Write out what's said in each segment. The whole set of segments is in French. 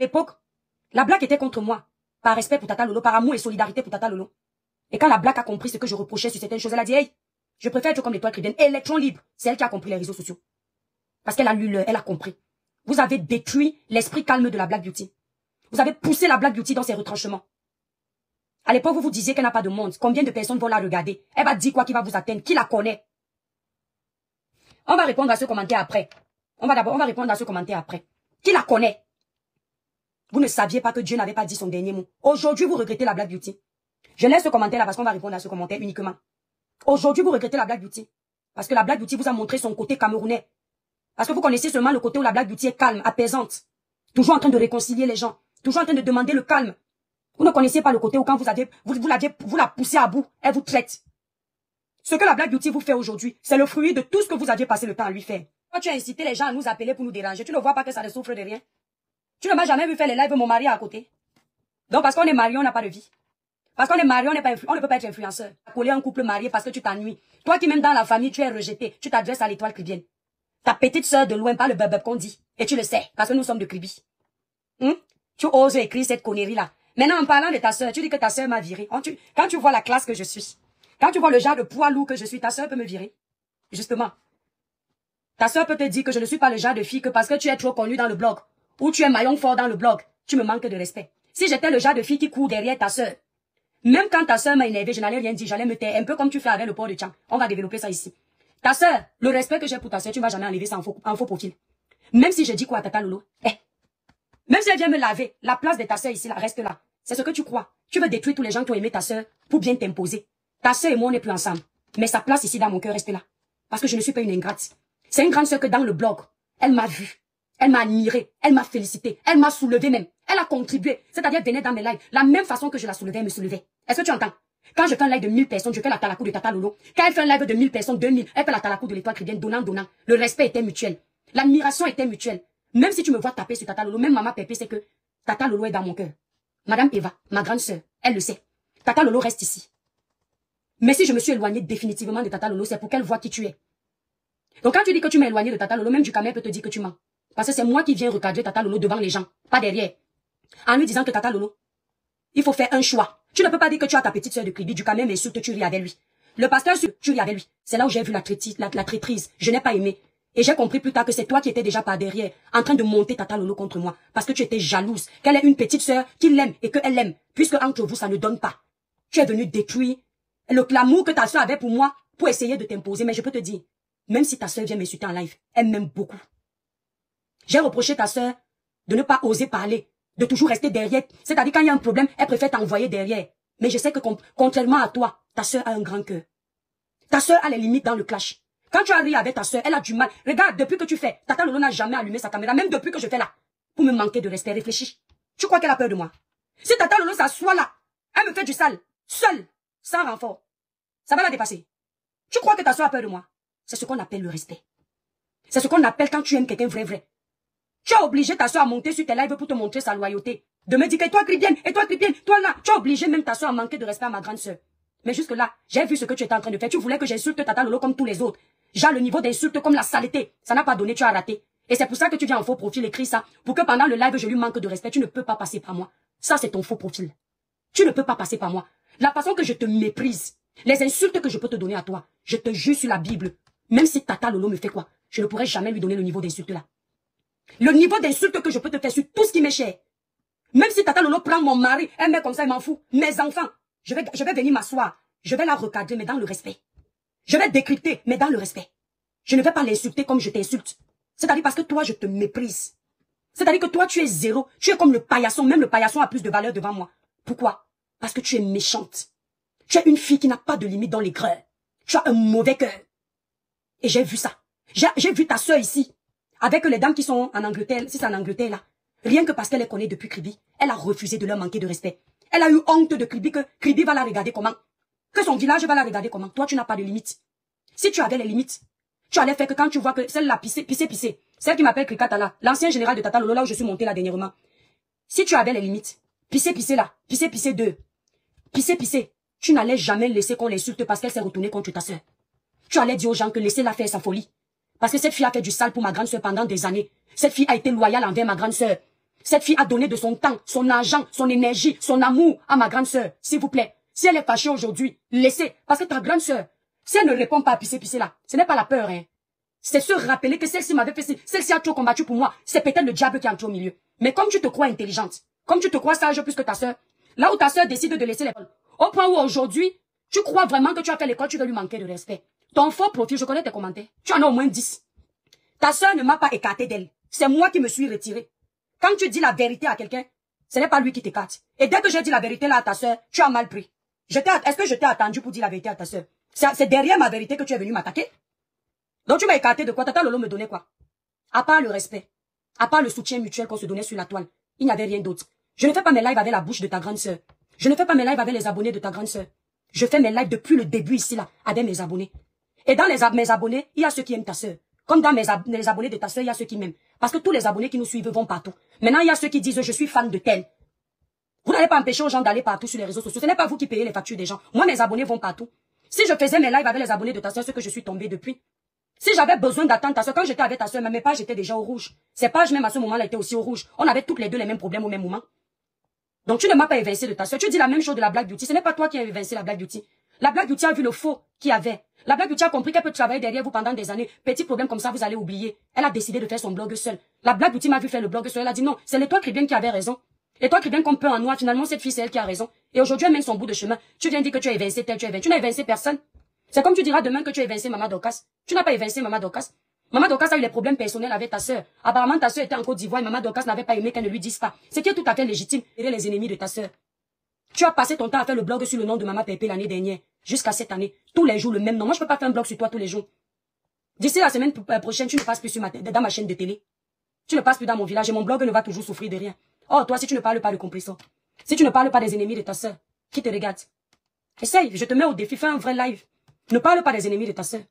l'époque, la blague était contre moi. Par respect pour Tata Lolo, par amour et solidarité pour Tata Lolo. Et quand la blague a compris ce que je reprochais sur certaines choses, elle a dit, hey, je préfère être comme l'étoile chrétienne, électron libre. C'est elle qui a compris les réseaux sociaux. Parce qu'elle a lu, elle a compris. Vous avez détruit l'esprit calme de la Black Beauty. Vous avez poussé la Black Beauty dans ses retranchements. À l'époque, vous vous disiez qu'elle n'a pas de monde. Combien de personnes vont la regarder? Elle va dire quoi qui va vous atteindre? Qui la connaît? On va répondre à ce commentaire après. On va répondre à ce commentaire après. Qui la connaît? Vous ne saviez pas que Dieu n'avait pas dit son dernier mot. Aujourd'hui, vous regrettez la Black Beauty. Je laisse ce commentaire là parce qu'on va répondre à ce commentaire uniquement. Aujourd'hui, vous regrettez la Black Beauty. Parce que la Black Beauty vous a montré son côté camerounais. Parce que vous connaissez seulement le côté où la Black Beauty est calme, apaisante. Toujours en train de réconcilier les gens. Toujours en train de demander le calme. Vous ne connaissez pas le côté où quand vous la poussez à bout, elle vous traite. Ce que la Black Beauty vous fait aujourd'hui, c'est le fruit de tout ce que vous aviez passé le temps à lui faire. Quand tu as incité les gens à nous appeler pour nous déranger, tu ne vois pas que ça ne souffre de rien. Tu ne m'as jamais vu faire les lives mon mari à côté. Donc parce qu'on est marié, on n'a pas de vie. Parce qu'on est marié, on ne peut pas être influenceur. Coller un couple marié parce que tu t'ennuies. Toi qui même dans la famille, tu es rejeté. Tu t'adresses à l'étoile chrétienne. Ta petite sœur de loin, pas le bub qu'on dit. Et tu le sais, parce que nous sommes de Kribi. Tu oses écrire cette connerie-là. Maintenant, en parlant de ta sœur, tu dis que ta sœur m'a viré. Quand tu vois la classe que je suis, quand tu vois le genre de poids lourd que je suis, ta sœur peut me virer. Justement. Ta sœur peut te dire que je ne suis pas le genre de fille que parce que tu es trop connue dans le blog, ou tu es maillon fort dans le blog, tu me manques de respect. Si j'étais le genre de fille qui court derrière ta sœur, même quand ta sœur m'a énervé, je n'allais rien dire, j'allais me taire, un peu comme tu fais avec le port de Tchang. On va développer ça ici. Ta sœur, le respect que j'ai pour ta sœur, tu ne vas jamais enlever ça en faux profil. Même si je dis quoi à Tata Lolo, même si elle vient me laver, la place de ta sœur ici, là, reste là. C'est ce que tu crois. Tu veux détruire tous les gens qui ont aimé ta sœur pour bien t'imposer. Ta sœur et moi, on n'est plus ensemble. Mais sa place ici dans mon cœur reste là. Parce que je ne suis pas une ingrate. C'est une grande sœur que dans le blog, elle m'a vue. Elle m'a admiré. Elle m'a félicité. Elle m'a soulevé même. Elle a contribué. C'est-à-dire, elle venait dans mes lives. La même façon que je la soulevais, elle me soulevait. Est-ce que tu entends? Quand je fais un live de 1000 personnes, je fais la talakou de Tata Lolo. Quand elle fait un live de 1000 personnes, 2000, elle fait la talakou de l'étoile chrétienne, donnant. Le respect était mutuel. L'admiration était mutuelle. Même si tu me vois taper sur Tata Lolo, même maman Pépé sait que Tata Lolo est dans mon cœur. Madame Eva, ma grande sœur, elle le sait. Tata Lolo reste ici. Mais si je me suis éloignée définitivement de Tata Lolo, c'est pour qu'elle voie qui tu es. Donc quand tu dis que tu m'es éloignée de Tata Lolo, même du Camer peut te dire que tu mens. Parce que c'est moi qui viens recadrer Tata Lolo devant les gens, pas derrière. En lui disant que Tata Lolo, il faut faire un choix. Tu ne peux pas dire que tu as ta petite sœur de Kribi, du Camer m'insulte, tu ris avec lui. Le pasteur, tu ris avec lui. C'est là où j'ai vu la traîtrise. Je n'ai pas aimé. Et j'ai compris plus tard que c'est toi qui étais déjà par derrière, en train de monter Tata Lolo contre moi. Parce que tu étais jalouse, qu'elle ait une petite sœur qui l'aime et qu'elle l'aime. Puisque entre vous, ça ne donne pas. Tu es venu détruire l'amour que ta sœur avait pour moi, pour essayer de t'imposer. Mais je peux te dire, même si ta sœur vient m'insulter en live, elle m'aime beaucoup. J'ai reproché ta sœur de ne pas oser parler, de toujours rester derrière. C'est-à-dire quand il y a un problème, elle préfère t'envoyer derrière. Mais je sais que contrairement à toi, ta sœur a un grand cœur. Ta sœur a les limites dans le clash. Quand tu as ri avec ta sœur, elle a du mal. Regarde, depuis que tu fais, Tata Lolo n'a jamais allumé sa caméra, même depuis que je fais là, pour me manquer de respect. Réfléchis. Tu crois qu'elle a peur de moi? Si Tata Lolo s'assoit là, elle me fait du sale, seule, sans renfort, ça va la dépasser. Tu crois que ta sœur a peur de moi? C'est ce qu'on appelle le respect. C'est ce qu'on appelle quand tu aimes quelqu'un vrai. Tu as obligé ta sœur à monter sur tes lives pour te montrer sa loyauté. De me dire que toi chrétienne, et toi chrétienne, toi là, tu as obligé même ta sœur à manquer de respect à ma grande sœur. Mais jusque là, j'ai vu ce que tu étais en train de faire. Tu voulais que j'insulte Tata Lolo comme tous les autres. Genre le niveau d'insulte comme la saleté. Ça n'a pas donné, tu as raté. Et c'est pour ça que tu viens en faux profil écrit ça. Pour que pendant le live, je lui manque de respect. Tu ne peux pas passer par moi. Ça, c'est ton faux profil. Tu ne peux pas passer par moi. La façon que je te méprise. Les insultes que je peux te donner à toi. Je te jure sur la Bible. Même si Tata Lolo me fait quoi, je ne pourrai jamais lui donner le niveau d'insulte là. Le niveau d'insulte que je peux te faire sur tout ce qui m'est cher. Même si Tata Lolo prend mon mari, elle met comme ça, elle m'en fout. Mes enfants, je vais venir m'asseoir. Je vais la recadrer, mais dans le respect. Je vais décrypter, mais dans le respect. Je ne vais pas l'insulter comme je t'insulte. C'est-à-dire parce que toi, je te méprise. C'est-à-dire que toi, tu es zéro. Tu es comme le paillasson. Même le paillasson a plus de valeur devant moi. Pourquoi? Parce que tu es méchante. Tu es une fille qui n'a pas de limite dans les greurs. Tu as un mauvais cœur. Et j'ai vu ça. J'ai vu ta sœur ici. Avec les dames qui sont en Angleterre. Si c'est en Angleterre, là. Rien que parce qu'elle les connaît depuis Kribi. Elle a refusé de leur manquer de respect. Elle a eu honte de Kribi, que Kribi va la regarder comment? Que son village va la regarder comment? Toi, tu n'as pas de limites. Si tu avais les limites, tu allais faire que quand tu vois que celle-là pissée, celle qui m'appelle Krikata là, l'ancien général de Tata Lolo, là où je suis montée là dernièrement. Si tu avais les limites, pissée là, pissée deux, pissée, tu n'allais jamais laisser qu'on l'insulte parce qu'elle s'est retournée contre ta sœur. Tu allais dire aux gens que laissez-la faire sa folie. Parce que cette fille a fait du sale pour ma grande sœur pendant des années. Cette fille a été loyale envers ma grande sœur. Cette fille a donné de son temps, son argent, son énergie, son amour à ma grande sœur. S'il vous plaît. Si elle est fâchée aujourd'hui, laissez. Parce que ta grande sœur, si elle ne répond pas à pisser là, ce n'est pas la peur, hein. C'est se rappeler que celle-ci m'avait fait ci, celle-ci a trop combattu pour moi. C'est peut-être le diable qui est entré au milieu. Mais comme tu te crois intelligente, comme tu te crois sage plus que ta sœur, là où ta sœur décide de laisser l'école, au point où aujourd'hui, tu crois vraiment que tu as fait l'école, tu veux lui manquer de respect. Ton faux profil, je connais tes commentaires. Tu en as au moins 10. Ta sœur ne m'a pas écarté d'elle. C'est moi qui me suis retiré. Quand tu dis la vérité à quelqu'un, ce n'est pas lui qui t'écarte. Et dès que j'ai dit la vérité là à ta sœur, tu as mal pris. Est-ce que je t'ai attendu pour dire la vérité à ta sœur? C'est derrière ma vérité que tu es venu m'attaquer. Donc tu m'as écarté de quoi? Tata Lolo me donnait quoi? À part le respect, à part le soutien mutuel qu'on se donnait sur la toile, il n'y avait rien d'autre. Je ne fais pas mes lives avec la bouche de ta grande sœur. Je ne fais pas mes lives avec les abonnés de ta grande sœur. Je fais mes lives depuis le début ici là, avec mes abonnés. Et dans mes abonnés, il y a ceux qui aiment ta sœur. Comme dans les abonnés de ta sœur, il y a ceux qui m'aiment. Parce que tous les abonnés qui nous suivent vont partout. Maintenant, il y a ceux qui disent je suis fan de tel. Vous n'allez pas empêcher aux gens d'aller partout sur les réseaux sociaux. Ce n'est pas vous qui payez les factures des gens. Moi, mes abonnés vont partout. Si je faisais mes lives avec les abonnés de ta sœur, ce que je suis tombée depuis. Si j'avais besoin d'attendre ta sœur, quand j'étais avec ta sœur, mes pages étaient déjà au rouge. Ces pages, même à ce moment-là, étaient aussi au rouge. On avait toutes les deux les mêmes problèmes au même moment. Donc tu ne m'as pas évincé de ta sœur. Tu dis la même chose de la Black Beauty. Ce n'est pas toi qui as évincé la Black Beauty. La Black Beauty a vu le faux qu'il y avait. La Black Beauty a compris qu'elle peut travailler derrière vous pendant des années. Petit problème comme ça, vous allez oublier. Elle a décidé de faire son blog seule. La Black Beauty m'a vu faire le blog seule. Elle a dit non, c'est l'étoile Caribbean qui avait raison. L'étoile Caribbean qu'on peut en noir. Finalement, cette fille, c'est elle qui a raison. Et aujourd'hui, elle mène son bout de chemin. Tu viens dire que tu as évincé tel, tu as évincé. Tu n'as évincé personne. C'est comme tu diras demain que tu as évincé Maman Dorcas. Tu n'as pas évincé Maman Dorcas. Maman Dorcas a eu des problèmes personnels avec ta sœur. Apparemment, ta sœur était en Côte d'Ivoire et Maman Dorcas n'avait pas aimé qu'elle ne lui dise pas. Ce qui est tout à fait légitime. Et les ennemis de ta sœur. Tu as passé ton temps à faire le blog sur le nom de Maman Pépé l'année dernière. Jusqu'à cette année. Tous les jours le même nom. Moi, je peux pas faire un blog sur toi tous les jours. D'ici la semaine prochaine, tu ne passes plus dans ma chaîne de télé. Tu ne passes plus dans mon village et mon blog ne va toujours souffrir de rien. Oh, toi, si tu ne parles pas de compresseur, si tu ne parles pas des ennemis de ta sœur, qui te regarde? Essaye, je te mets au défi, fais un vrai live. Ne parle pas des ennemis de ta sœur.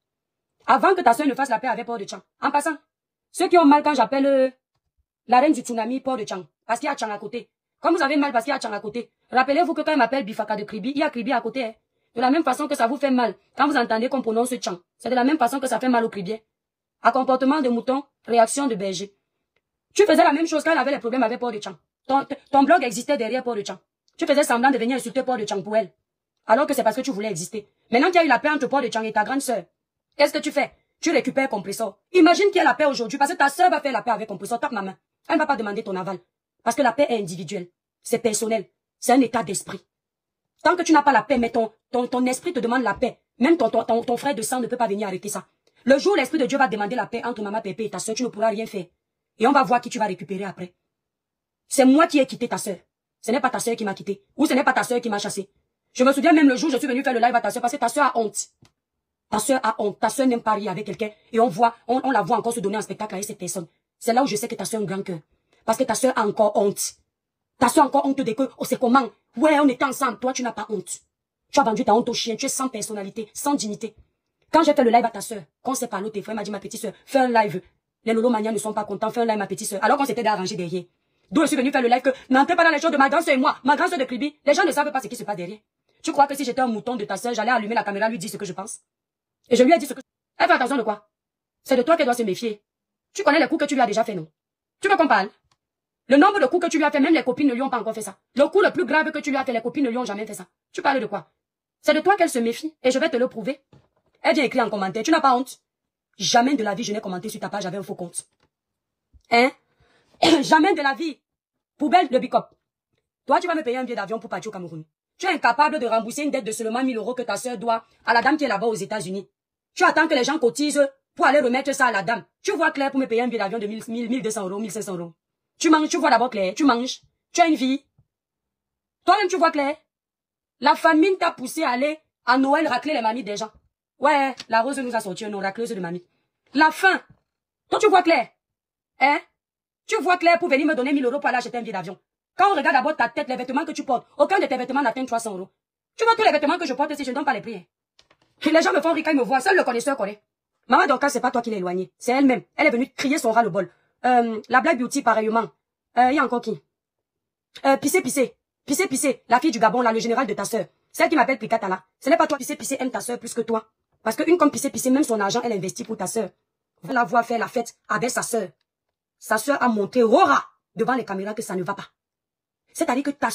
Avant que ta sœur ne fasse la paix avec Port de Tchang. En passant, ceux qui ont mal quand j'appelle la reine du tsunami Port de Tchang, parce qu'il y a Tchang à côté. Comme vous avez mal parce qu'il y a Tchang à côté, rappelez-vous que quand il m'appelle Bifaka de Kribi, il y a Kribi à côté. Hein. De la même façon que ça vous fait mal quand vous entendez qu'on prononce Tchang. C'est de la même façon que ça fait mal au Kribien. À comportement de mouton, réaction de berger. Tu faisais la même chose quand elle avait les problèmes avec Port de Tchang. Ton blog existait derrière Port de Tchang. Tu faisais semblant de venir insulter Port de Tchang pour elle. Alors que c'est parce que tu voulais exister. Maintenant qu'il y a eu la paix entre Port de Tchang et ta grande sœur, qu'est-ce que tu fais? Tu récupères Compressor. Imagine qu'il y a la paix aujourd'hui parce que ta sœur va faire la paix avec Compressor. Tape ma main. Elle ne va pas demander ton aval. Parce que la paix est individuelle. C'est personnel. C'est un état d'esprit. Tant que tu n'as pas la paix, mais ton esprit te demande la paix. Même ton frère de sang ne peut pas venir arrêter ça. Le jour où l'esprit de Dieu va demander la paix entre Maman Pépé et ta sœur, tu ne pourras rien faire. Et on va voir qui tu vas récupérer après. C'est moi qui ai quitté ta sœur. Ce n'est pas ta sœur qui m'a quitté. Ou ce n'est pas ta sœur qui m'a chassé. Je me souviens même le jour où je suis venu faire le live à ta sœur parce que ta sœur a honte. Ta sœur a honte. Ta sœur n'aime pas rire avec quelqu'un. Et on la voit encore se donner un spectacle avec cette personne. C'est là où je sais que ta sœur a un grand cœur. Parce que ta sœur a encore honte. Ta sœur a encore honte de que, oh c'est comment? Ouais, on était ensemble. Toi, tu n'as pas honte. Tu as vendu ta honte au chien. Tu es sans personnalité, sans dignité. Quand j'ai fait le live à ta sœur, quand on s'est parlé au téléphone, elle m'a dit, ma petite sœur, fais un live. Les Lolo Mania ne sont pas contents, fais un live, ma petite sœur. Alors qu'on s'était arrangé derrière. D'où je suis venu faire le live que, n'entrez pas dans les choses de ma grande sœur et moi, ma grande sœur de Kribi. Les gens ne savent pas ce qui se passe derrière. Tu crois que si j'étais un mouton de ta sœur, j'allais allumer la caméra, lui dire ce que je pense? Et je lui ai dit ce que... Elle fait attention de quoi? C'est de toi qu'elle doit se méfier. Tu connais les coups que tu lui as déjà fait, non? Tu veux qu'on parle? Le nombre de coups que tu lui as fait, même les copines ne lui ont pas encore fait ça. Le coup le plus grave que tu lui as fait, les copines ne lui ont jamais fait ça. Tu parles de quoi? C'est de toi qu'elle se méfie, et je vais te le prouver. Elle vient écrire en commentaire, tu n'as pas honte? Jamais de la vie je n'ai commenté sur ta page avec un faux compte. Hein? Jamais de la vie. Poubelle de Bicop. Toi, tu vas me payer un billet d'avion pour partir au Cameroun. Tu es incapable de rembourser une dette de seulement 1000 € que ta sœur doit à la dame qui est là-bas aux États-Unis. Tu attends que les gens cotisent pour aller remettre ça à la dame. Tu vois clair pour me payer un billet d'avion de 1200 €, 1500 €. Tu manges, tu vois d'abord clair, tu manges. Tu as une vie. Toi-même, tu vois clair. La famine t'a poussé à aller à Noël racler les mamies des gens. Ouais, la rose nous a sorti un nom, racleuse de mamie. La faim. Toi, tu vois clair. Hein? Tu vois clair pour venir me donner 1000 € pour aller acheter un billet d'avion. Quand on regarde d'abord ta tête, les vêtements que tu portes, aucun de tes vêtements n'atteint 300 €. Tu vois tous les vêtements que je porte si je ne donne pas les prix. Les gens me font rire quand ils me voient, seul le connaisseur connaît. Maman Dorcas, c'est pas toi qui l'as éloignée, c'est elle-même. Elle est venue crier son ras-le-bol. La Black Beauty, pareillement. Il y a encore qui? Pissé, la fille du Gabon, là, le général de ta sœur. Celle qui m'appelle Picata, là. Ce n'est pas toi, Pissé aime ta sœur plus que toi. Parce qu'une comme Pissé, même son argent, elle investit pour ta sœur. Vous la voir faire la fête avec sa sœur. Sa sœur a monté Rora. devant les caméras que ça ne va pas. C'est-à-dire que ta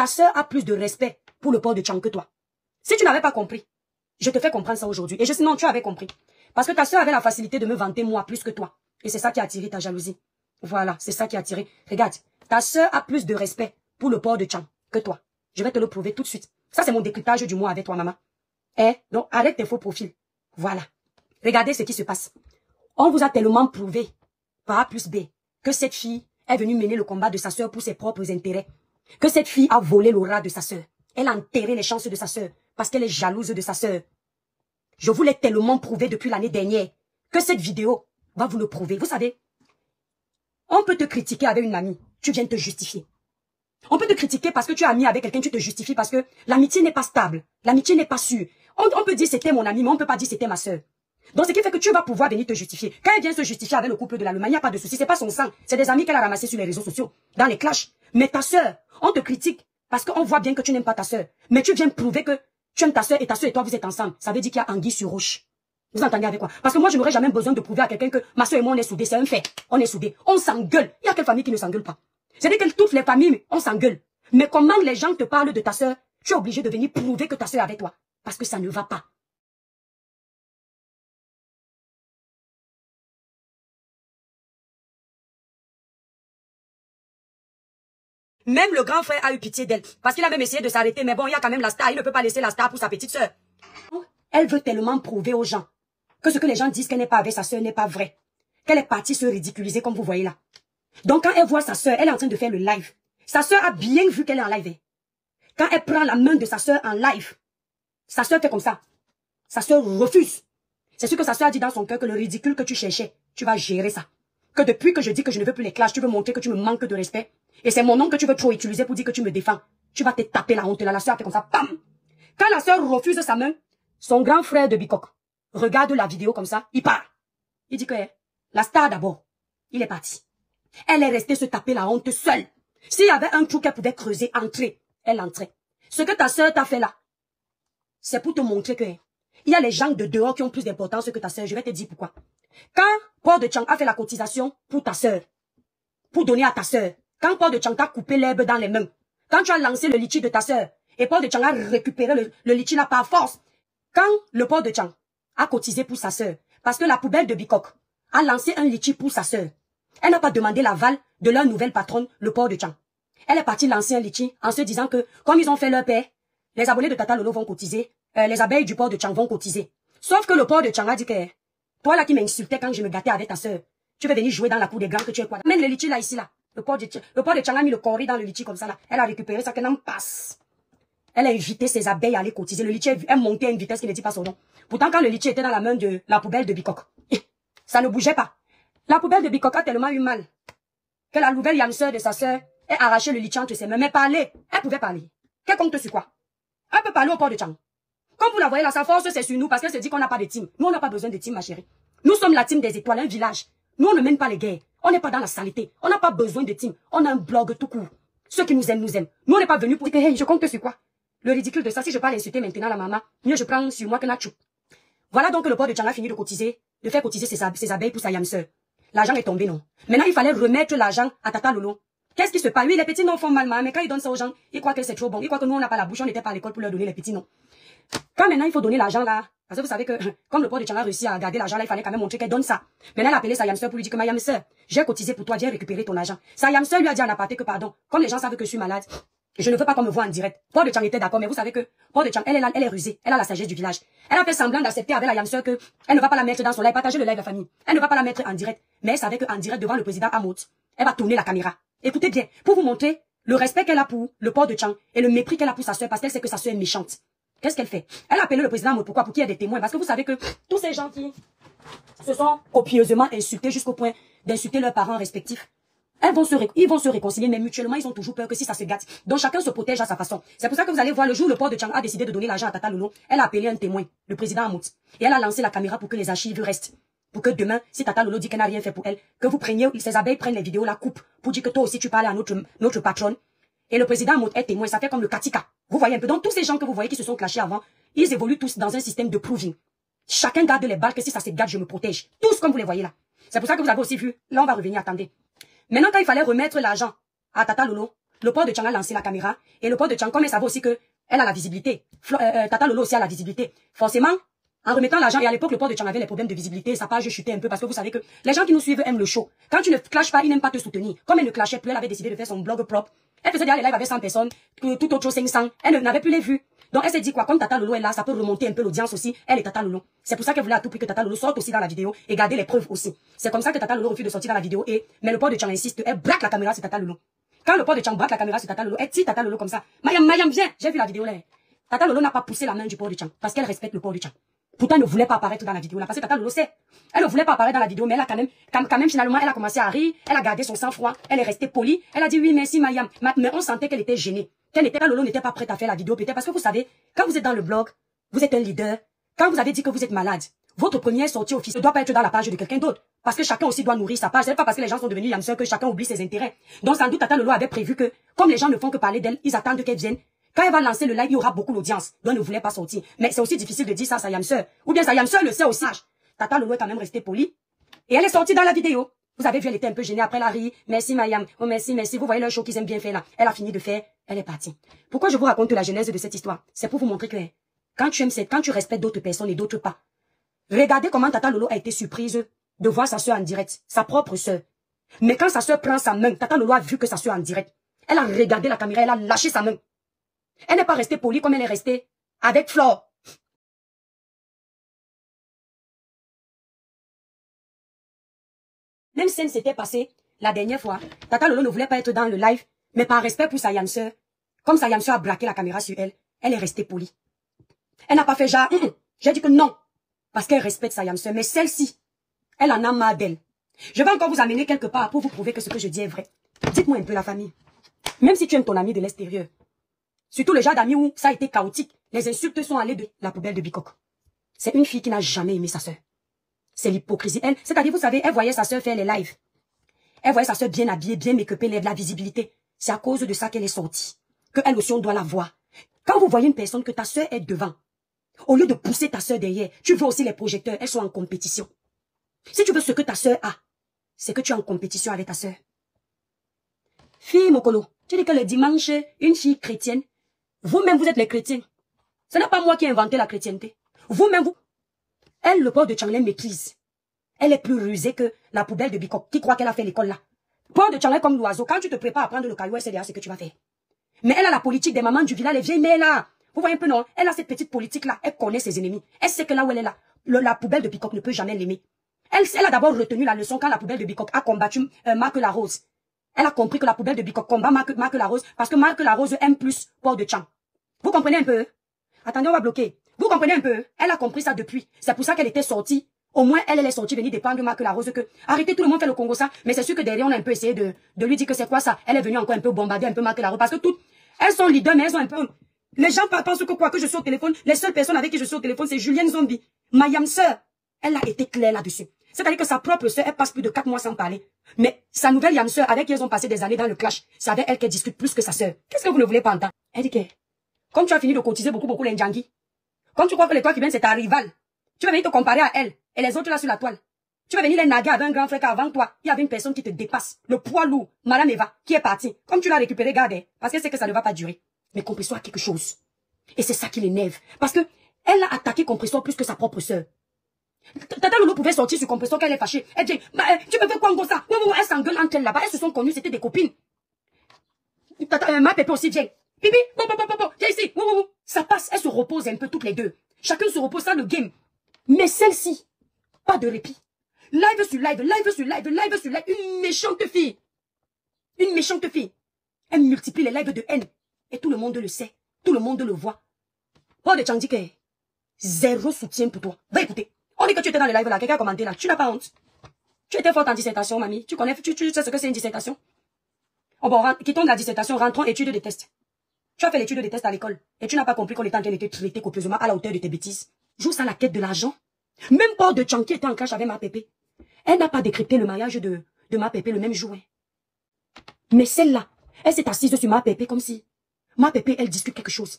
sœur a plus de respect pour le port de Tchang que toi. Si tu n'avais pas compris, je te fais comprendre ça aujourd'hui. Et non, tu avais compris. Parce que ta sœur avait la facilité de me vanter moi plus que toi. Et c'est ça qui a attiré ta jalousie. Voilà, c'est ça qui a attiré. Regarde, ta sœur a plus de respect pour le port de Tchang que toi. Je vais te le prouver tout de suite. Ça, c'est mon décryptage du mois avec toi, maman. Donc, arrête tes faux profils. Voilà. Regardez ce qui se passe. On vous a tellement prouvé, par A plus B, que cette fille est venue mener le combat de sa sœur pour ses propres intérêts. Que cette fille a volé l'aura de sa sœur. Elle a enterré les chances de sa sœur parce qu'elle est jalouse de sa sœur. Je vous l'ai tellement prouvé depuis l'année dernière que cette vidéo va vous le prouver. Vous savez, on peut te critiquer avec une amie, tu viens te justifier. On peut te critiquer parce que tu es ami avec quelqu'un, tu te justifies parce que l'amitié n'est pas stable, l'amitié n'est pas sûre. On peut dire c'était mon ami, mais on ne peut pas dire c'était ma sœur. Donc ce qui fait que tu vas pouvoir venir te justifier. Quand elle vient se justifier avec le couple de l'Allemagne, il n'y a pas de souci, c'est pas son sang, c'est des amis qu'elle a ramassés sur les réseaux sociaux, dans les clashs. Mais ta sœur, on te critique parce qu'on voit bien que tu n'aimes pas ta sœur. Mais tu viens prouver que tu aimes ta sœur et toi vous êtes ensemble. Ça veut dire qu'il y a anguille sur roche. Vous entendez avec quoi? Parce que moi je n'aurais jamais besoin de prouver à quelqu'un que ma sœur et moi on est soudés, c'est un fait. On est soudés, on s'engueule. Il y a quelle famille qui ne s'engueule pas? C'est-à-dire que toutes les familles, on s'engueule. Mais comment les gens te parlent de ta sœur, tu es obligé de venir prouver que ta sœur est avec toi. Parce que ça ne va pas. Même le grand frère a eu pitié d'elle. Parce qu'il a même essayé de s'arrêter. Mais bon, il y a quand même la star. Il ne peut pas laisser la star pour sa petite sœur. Elle veut tellement prouver aux gens que ce que les gens disent qu'elle n'est pas avec sa sœur n'est pas vrai. Qu'elle est partie se ridiculiser comme vous voyez là. Donc quand elle voit sa sœur, elle est en train de faire le live. Sa sœur a bien vu qu'elle est en live. Quand elle prend la main de sa sœur en live, sa sœur fait comme ça. Sa sœur refuse. C'est ce que sa sœur a dit dans son cœur, que le ridicule que tu cherchais, tu vas gérer ça. Que depuis que je dis que je ne veux plus les clashs, tu veux montrer que tu me manques de respect. Et c'est mon nom que tu veux trop utiliser pour dire que tu me défends. Tu vas te taper la honte là. La sœur fait comme ça. Bam! Quand la sœur refuse sa main, son grand frère de Bikok regarde la vidéo comme ça, il part. Il dit que la star d'abord, il est parti. Elle est restée se taper la honte seule. S'il y avait un trou qu'elle pouvait creuser, entrer, elle entrait. Ce que ta sœur t'a fait là, c'est pour te montrer que il y a les gens de dehors qui ont plus d'importance que ta sœur. Je vais te dire pourquoi. Quand Paul de Tchang a fait la cotisation pour ta sœur, pour donner à ta sœur, quand Paul de Tchang t'a coupé l'herbe dans les mains, quand tu as lancé le litchi de ta sœur, et Paul de Tchang a récupéré le litchi là par force, quand le Paul de Tchang a cotisé pour sa sœur, parce que la poubelle de Bikok a lancé un litchi pour sa sœur, elle n'a pas demandé l'aval de leur nouvelle patronne, le Paul de Tchang. Elle est partie lancer un litchi en se disant que, comme ils ont fait leur paix, les abonnés de Tata Lolo vont cotiser, les abeilles du port de Tchang vont cotiser. Sauf que le port de Tchang a dit que, toi là qui m'insultais quand je me gâtais avec ta sœur, tu veux venir jouer dans la cour des grands que tu es quoi? Mène le litchi là, ici là. Le port de Tchang a mis le corps dans le litchi comme ça là. Elle a récupéré ça qu'elle n'en passe. Elle a invité ses abeilles à aller cotiser. Le litchi est monté à une vitesse qui ne dit pas son nom. Pourtant quand le litchi était dans la main de la poubelle de Bikok, ça ne bougeait pas. La poubelle de Bikok a tellement eu mal que la nouvelle yam sœur de sa sœur ait arraché le litchi entre ses mains. Mais parler, elle pouvait parler. Quel compte sur quoi? Elle peut parler au port de Tchang. Comme vous la voyez là, sa force c'est sur nous parce qu'elle se dit qu'on n'a pas de team. Nous on n'a pas besoin de team ma chérie. Nous sommes la team des étoiles, un village. Nous on ne mène pas les guerres. On n'est pas dans la saleté. On n'a pas besoin de team. On a un blog tout court. Ceux qui nous aiment, nous aiment. Nous on n'est pas venus pour dire hey, je compte sur quoi? Le ridicule de ça, si je parle insulter maintenant la maman, mieux je prends sur moi que Nachou. Voilà donc que le port de Tchang a fini de cotiser, de faire cotiser ses abeilles pour sa yam sœur. L'argent est tombé, non? Maintenant il fallait remettre l'argent à Tata Lolo. Qu'est-ce qui se passe? Oui, les petits noms font mal, mais quand ils donnent ça aux gens, ils croient que c'est trop bon. Ils croient que nous, on n'a pas la bouche, on n'était pas à l'école pour leur donner les petits noms. Quand maintenant, il faut donner l'argent là, parce que vous savez que, comme le port de Tchang a réussi à garder l'argent là, il fallait quand même montrer qu'elle donne ça. Maintenant, elle a appelé sa yamseur pour lui dire que ma yamseur, j'ai cotisé pour toi, viens récupérer ton argent. Sa yamseur lui a dit en aparté que pardon, comme les gens savent que je suis malade, je ne veux pas qu'on me voit en direct. Port de Tchang était d'accord, mais vous savez que Port de Tchang, elle est rusée, elle a la sagesse du village. Elle a fait semblant d'accepter avec la yamseur que elle ne va pas la mettre dans son live, partager le live de famille. Elle ne va pas la mettre en direct, mais elle savait qu'en direct devant le président Hamout, elle va tourner la caméra. Écoutez bien, pour vous montrer le respect qu'elle a pour le port de Tchang et le mépris qu'elle a pour sa sœur parce qu'elle sait que sa sœur est méchante. Qu'est-ce qu'elle fait? Elle a appelé le président Hamout. Pourquoi? Pour qu'il y ait des témoins. Parce que vous savez que tous ces gens qui se sont copieusement insultés jusqu'au point d'insulter leurs parents respectifs, ils vont se réconcilier, mais mutuellement, ils ont toujours peur que si ça se gâte. Donc chacun se protège à sa façon. C'est pour ça que vous allez voir le jour où le port de Tchang a décidé de donner l'argent à Tata Lolo, elle a appelé un témoin, le président Hamout. Et elle a lancé la caméra pour que les archives restent. Pour que demain, si Tata Lolo dit qu'elle n'a rien fait pour elle, que vous preniez, ces abeilles prennent les vidéos, la coupe, pour dire que toi aussi tu parles à notre patronne. Et le président Hamout est témoin, ça fait comme le Katika. Vous voyez un peu. Donc tous ces gens que vous voyez qui se sont clashés avant, ils évoluent tous dans un système de proving. Chacun garde les balles que si ça se gâte, je me protège. Tous comme vous les voyez là. C'est pour ça que vous avez aussi vu. Là, on va revenir, attendez. Maintenant, quand il fallait remettre l'argent à Tata Lolo, le port de Tchang a lancé la caméra. Et le port de Tchang, comme elle savait aussi que elle a la visibilité. Tata Lolo aussi a la visibilité. Forcément, en remettant l'argent, et à l'époque, le port de Tchang avait les problèmes de visibilité, sa page chutait un peu parce que vous savez que les gens qui nous suivent aiment le show. Quand tu ne clashes pas, ils n'aiment pas te soutenir. Comme elle ne clashait plus, elle avait décidé de faire son blog propre. Elle faisait déjà les lives avec 100 personnes, tout autre chose 500. Elle n'avait plus les vues. Donc elle s'est dit quoi, comme Tata Lolo est là, ça peut remonter un peu l'audience aussi. Elle est Tata Lolo. C'est pour ça qu'elle voulait à tout prix que Tata Lolo sorte aussi dans la vidéo et garder les preuves aussi. C'est comme ça que Tata Lolo refuse de sortir dans la vidéo mais le port de Tchang insiste, elle braque la caméra sur Tata Lolo. Quand le port de Tchang braque la caméra sur Tata Lolo, elle tire Tata Lolo comme ça. Mayam, viens, j'ai vu la vidéo là. Tata Lolo n'a pas poussé la main du port de Tchang parce qu'elle respecte le port de Tchang. Pourtant, elle ne voulait pas apparaître dans la vidéo là parce que Tata Lolo sait. Elle ne voulait pas apparaître dans la vidéo, mais elle a quand même finalement, elle a commencé à rire, elle a gardé son sang-froid, elle est restée polie, elle a dit oui, merci Mayam. Mais on sentait qu'elle était gênée. Tata Lolo n'était pas prête à faire la vidéo, peut-être parce que vous savez, quand vous êtes dans le blog, vous êtes un leader, quand vous avez dit que vous êtes malade, votre première sortie officielle ne doit pas être dans la page de quelqu'un d'autre. Parce que chacun aussi doit nourrir sa page. C'est pas parce que les gens sont devenus yamseurs que chacun oublie ses intérêts. Donc sans doute Tata Lolo avait prévu que, comme les gens ne font que parler d'elle, ils attendent qu'elle vienne. Quand elle va lancer le live, il y aura beaucoup d'audience. Donc elle ne voulait pas sortir. Mais c'est aussi difficile de dire ça à sa yamseur. Ou bien sa yamseur le sait aussi. Tata Lolo est quand même restée polie. Et elle est sortie dans la vidéo. Vous avez vu, elle était un peu gênée après la rire. Merci Mayam. Oh merci. Vous voyez leur show qu'ils aiment bien faire là. Elle a fini de faire. Elle est partie. Pourquoi je vous raconte la genèse de cette histoire? C'est pour vous montrer que quand tu respectes d'autres personnes et d'autres pas. Regardez comment Tata Lolo a été surprise de voir sa soeur en direct. Sa propre soeur. Mais quand sa soeur prend sa main, Tata Lolo a vu que sa soeur en direct. Elle a regardé la caméra, elle a lâché sa main. Elle n'est pas restée polie comme elle est restée avec Flore. Même si elle s'était passée la dernière fois, Tata Lolo ne voulait pas être dans le live, mais par respect pour sa yamseur, comme sa yamseur a braqué la caméra sur elle, elle est restée polie. Elle n'a pas fait genre, j'ai dit que non, parce qu'elle respecte sa yamseur, mais celle-ci, elle en a marre d'elle. Je vais encore vous amener quelque part pour vous prouver que ce que je dis est vrai. Dites-moi un peu la famille. Même si tu aimes ton ami de l'extérieur, surtout le genre d'amis où ça a été chaotique, les insultes sont allées de la poubelle de Bikok. C'est une fille qui n'a jamais aimé sa soeur. C'est l'hypocrisie. Elle, c'est-à-dire, vous savez, elle voyait sa soeur faire les lives. Elle voyait sa soeur bien habillée, bien make-upée, la visibilité. C'est à cause de ça qu'elle est sortie. Que elle aussi, on doit la voir. Quand vous voyez une personne que ta soeur est devant, au lieu de pousser ta soeur derrière, tu veux aussi les projecteurs, elles sont en compétition. Si tu veux ce que ta soeur a, c'est que tu es en compétition avec ta soeur. Fille Mokolo, tu dis que le dimanche, une fille chrétienne, vous-même vous êtes les chrétiens. Ce n'est pas moi qui ai inventé la chrétienté. Vous-même vous. Elle, le port de Tchang, maîtrise. Elle est plus rusée que la poubelle de Bikok qui croit qu'elle a fait l'école là. Port de Tchang est comme l'oiseau. Quand tu te prépares à prendre le caillou, elle sait déjà ce que tu vas faire. Mais elle a la politique des mamans du village, les vieilles mères là. Vous voyez un peu non? Elle a cette petite politique là. Elle connaît ses ennemis. Elle sait que là où elle est là, la poubelle de Bikok ne peut jamais l'aimer. Elle a d'abord retenu la leçon quand la poubelle de Bikok a combattu Marc Larose. Elle a compris que la poubelle de Bikok combat Marc Larose parce que Marc Larose aime plus Port de Tchang. Vous comprenez un peu? Attendez, on va bloquer. Vous comprenez un peu? Elle a compris ça depuis. C'est pour ça qu'elle était sortie. Au moins, elle est sortie venir dépendre de Marc Larose que, arrêtez, tout le monde fait le Congo ça. Mais c'est sûr que derrière, on a un peu essayé de lui dire que c'est quoi ça. Elle est venue encore un peu bombarder un peu Marc Larose parce que toutes, elles sont leaders, mais elles ont un peu, les gens pensent que quoi, que je suis au téléphone, les seules personnes avec qui je suis au téléphone, c'est Julienne Zombie. Ma yamseur. Elle a été claire là-dessus. C'est-à-dire que sa propre sœur, elle passe plus de 4 mois sans parler. Mais sa nouvelle yamseur, avec qui elles ont passé des années dans le clash, c'est avec elle qu'elle discute plus que sa sœur. Qu'est-ce que vous ne voulez pas entendre? Elle dit que, comme tu as fini de cotiser beaucoup les Ndjangi, comme tu crois que l'étoile qui vient c'est ta rivale, tu vas venir te comparer à elle et les autres là sur la toile. Tu vas venir les naguer avec un grand frère qu'avant toi, il y avait une personne qui te dépasse. Le poids lourd, Madame Eva, qui est partie. Comme tu l'as récupéré, garde, parce qu'elle sait que ça ne va pas durer. Mais Compressor a quelque chose. Et c'est ça qui l'énerve. Parce que elle a attaqué Compressor plus que sa propre sœur. Tata Lolo pouvait sortir sur Compressor quand elle est fâchée. Elle dit, tu me fais quoi en ça? Elle s'engueule entre elles là-bas. Elles se sont connues, c'était des copines. Ma pépé aussi vient. Bibi, viens ici. Ça passe, elles se reposent un peu toutes les deux. Chacun se repose dans le game. Mais celle-ci, pas de répit. Live sur live, live sur live, live sur live. Une méchante fille. Une méchante fille. Elle multiplie les lives de haine. Et tout le monde le sait. Tout le monde le voit. Paul de Tchang dit que zéro soutien pour toi. Va écouter. On dit que tu étais dans le live là, quelqu'un a commenté là. Tu n'as pas honte. Tu étais forte en dissertation, mamie. Tu connais, tu sais ce que c'est une dissertation. Oh bon, quittons de la dissertation, rentrons études de test. Tu as fait l'étude de test à l'école. Et tu n'as pas compris qu'on était en train de te traiter copieusement à la hauteur de tes bêtises. Joue ça la quête de l'argent. Même Paul de Tchang qui était en clash avec ma pépé. Elle n'a pas décrypté le mariage de ma pépé le même jour. Mais celle-là, elle s'est assise sur ma pépé comme si ma pépé, elle discute quelque chose.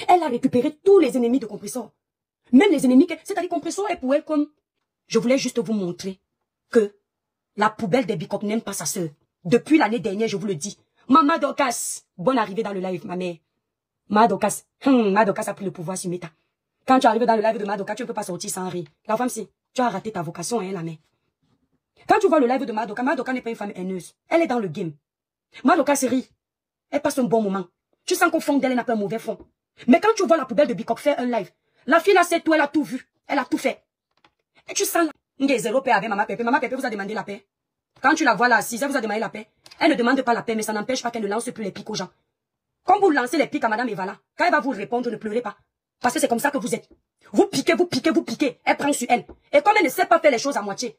Elle a récupéré tous les ennemis de Compressor. Même les ennemis, c'est-à-dire Compressor est pour elle comme... Je voulais juste vous montrer que la poubelle des Bikok n'aime pas sa sœur. Depuis l'année dernière, je vous le dis. Maman Dorcas, bonne arrivée dans le live, ma mère. Ma Dorcas a pris le pouvoir sur Meta. Quand tu arrives dans le live de Madoka, tu ne peux pas sortir sans rire. La femme, c'est, tu as raté ta vocation, hein, la mère. Quand tu vois le live de Madoka n'est pas une femme haineuse. Elle est dans le game. Madoka se rit. Elle passe un bon moment. Tu sens qu'au fond d'elle, elle n'a pas un mauvais fond. Mais quand tu vois la poubelle de Bicop faire un live, la fille là, c'est tout, elle a tout vu. Elle a tout fait. Et tu sens là, zéro paix avec Maman Pépé. Maman Pépé vous a demandé la paix. Quand tu la vois là assise, elle vous a demandé la paix. Elle ne demande pas la paix, mais ça n'empêche pas qu'elle ne lance plus les pics aux gens. Quand vous lancez les pics à Madame Evala, quand elle va vous répondre, ne pleurez pas. Parce que c'est comme ça que vous êtes. Vous piquez, vous piquez, vous piquez. Elle prend sur elle. Et comme elle ne sait pas faire les choses à moitié,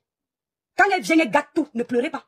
quand elle vient, elle gâte tout. Ne pleurez pas.